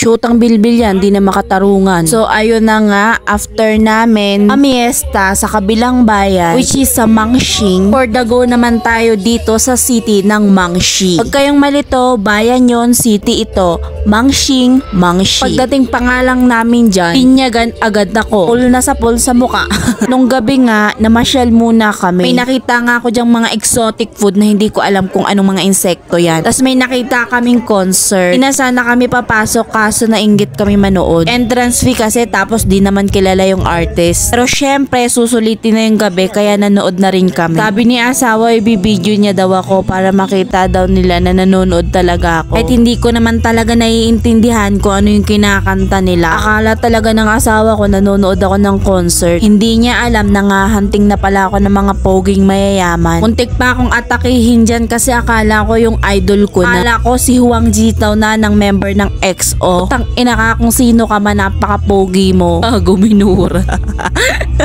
Shootang bilbil yan, di na makatarungan. So ayun na nga, after namin amiesta sa kabilang bayan, which is sa Mangshing, for the go naman tayo dito sa city ng Mangshi. Pag kayong malito, bayan yon, city ito, Mangshing, Mangshi. Pagdating pangalang namin dyan, pinyagan agad ako. Pul na sa pul sa muka. Nung gabi nga, namasyal muna kami. May nakita nga ako dyang mga exotic food na hindi ko alam kung anong mga insekto yan. Tapos may nakita kaming concert. Inasana kami papasok kaso nainggit kami manood. Entrance fee kasi tapos di naman kilala yung artist. Pero syempre susulitin na yung gabi kaya nanood na rin kami. Sabi ni asawa ibibideo niya daw ako para makita daw nila na nanonood talaga ako. At hindi ko naman talaga naiintindihan kung ano yung kinakanta nila. Akala talaga ng asawa ko nanonood ako ng concert. Hindi niya alam na nga hunting na pala ako ng mga poging mayayaman. Muntik pa akong atakihin dyan kasi akala ko yung idol ko na. Akala ko si Huang Jitaw na ng member ng EXO. Tang ina ka kung sino ka man, napaka-pogi mo. Guminura.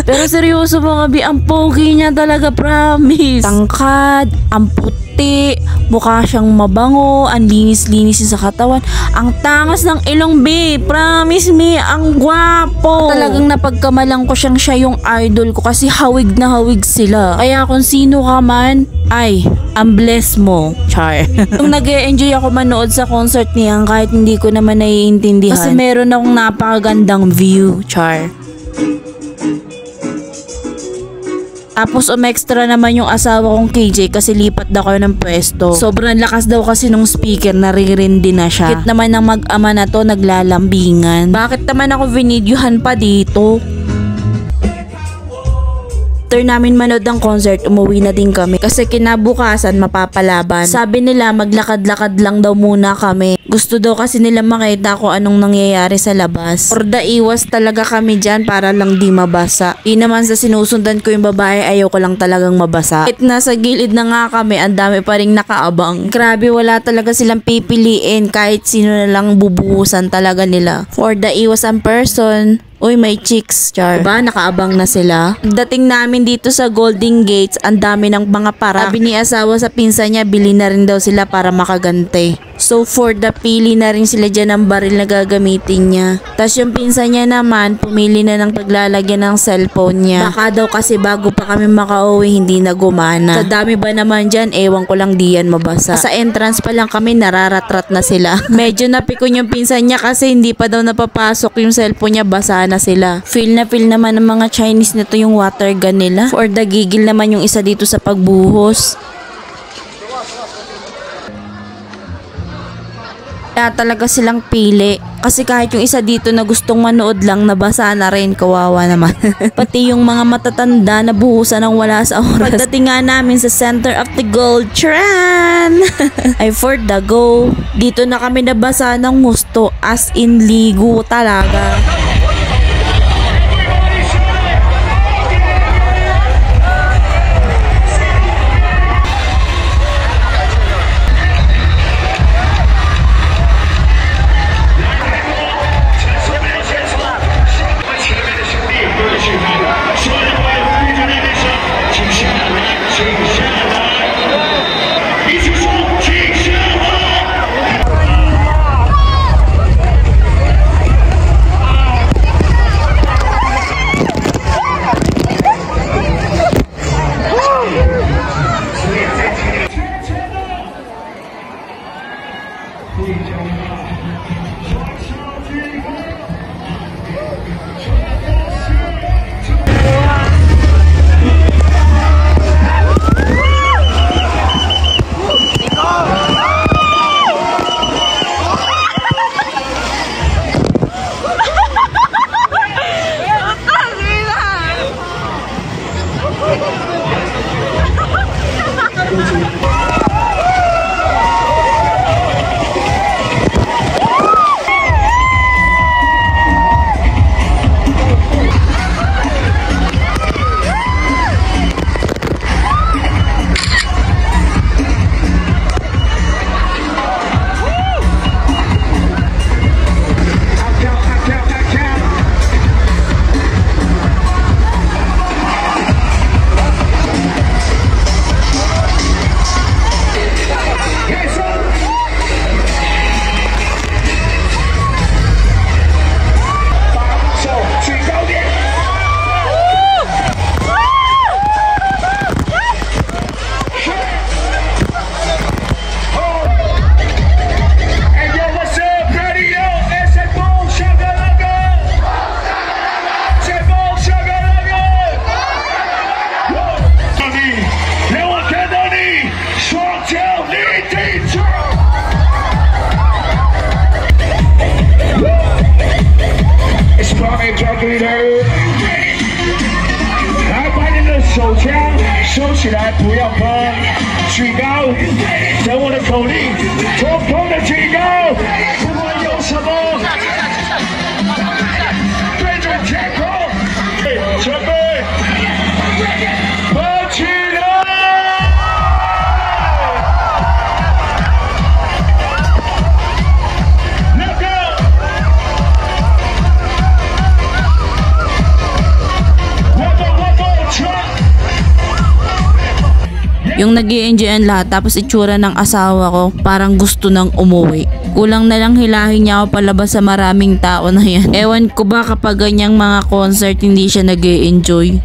Pero seryoso mga bi, ang pogi niya talaga, promise. Tangkad, ang puti, mukha siyang mabango, ang linis-linis sa katawan. Ang tangas ng ilong bi, promise me, ang gwapo. Talagang napagkamalang ko siyang siya yung idol ko kasi hawig na hawig sila. Kaya kung sino ka man, ay, ang bless mo, char. Nung nag-e-enjoy ako manood sa concert niya kahit hindi ko naman naiintindihan. Kasi meron akong napakagandang view, char. Tapos umextra naman yung asawa kong KJ kasi lipat daw kayo ng pwesto. Sobrang lakas daw kasi nung speaker, naririndi na siya. Hit naman ng mag-ama na to, naglalambingan. Bakit naman ako vinidyohan pa dito? After namin manood ng concert, umuwi na din kami kasi kinabukasan mapapalaban. Sabi nila maglakad-lakad lang daw muna kami. Gusto daw kasi nila makita kung anong nangyayari sa labas. For the iwas talaga kami dyan para lang di mabasa. Di naman sa sinusundan ko yung babae, ayaw ko lang talagang mabasa. Kahit nasa gilid na nga kami, ang dami pa rin nakaabang. Grabe, wala talaga silang pipiliin kahit sino na lang bubuhusan talaga nila. For the iwas ang person, uy, may chicks, char. Diba? Nakaabang na sila. Dating namin dito sa Golden Gates, ang dami ng mga para. Sabi ni asawa sa pinsan niya, bili na rin daw sila para makagante. So for the pili na rin sila dyan ng baril na gagamitin niya. Tapos yung pinsan niya naman, pumili na ng paglalagyan ng cellphone niya. Baka daw kasi bago pa kami makauwi, hindi na gumana. Sa dami ba naman dyan, ewan ko lang di yan mabasa. Sa entrance pa lang kami, nararatrat na sila. Medyo napikon yung pinsan niya kasi hindi pa daw napapasok yung cellphone niya, basa na sila. Feel naman ng mga Chinese nito yung water gun nila. For the gigil naman yung isa dito sa pagbuhos. Kaya talaga silang pili. Kasi kahit yung isa dito na gustong manood lang, nabasa na rin, kawawa naman. Pati yung mga matatanda na buhusan ng wala sa oras. Pagdating nga namin sa center of the gold trend, ay for the go. Dito na kami nabasa ng gusto, as in ligo talaga. 起来，不要碰，举高，等我的口令，通通的举高，不管有什么，对准天空，准备，跑起来！Yung nag-i-enjoy ang lahat tapos itsura ng asawa ko parang gusto nang umuwi. Kulang na lang hilahin niya ako palabas sa maraming tao na yan. Ewan ko ba kapag ganyang mga concert hindi siya nag-i-enjoy.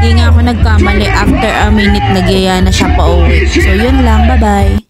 Hindi nga ako nagkamali, after a minute nagyaya na siya pa uwi. So yun lang, bye bye.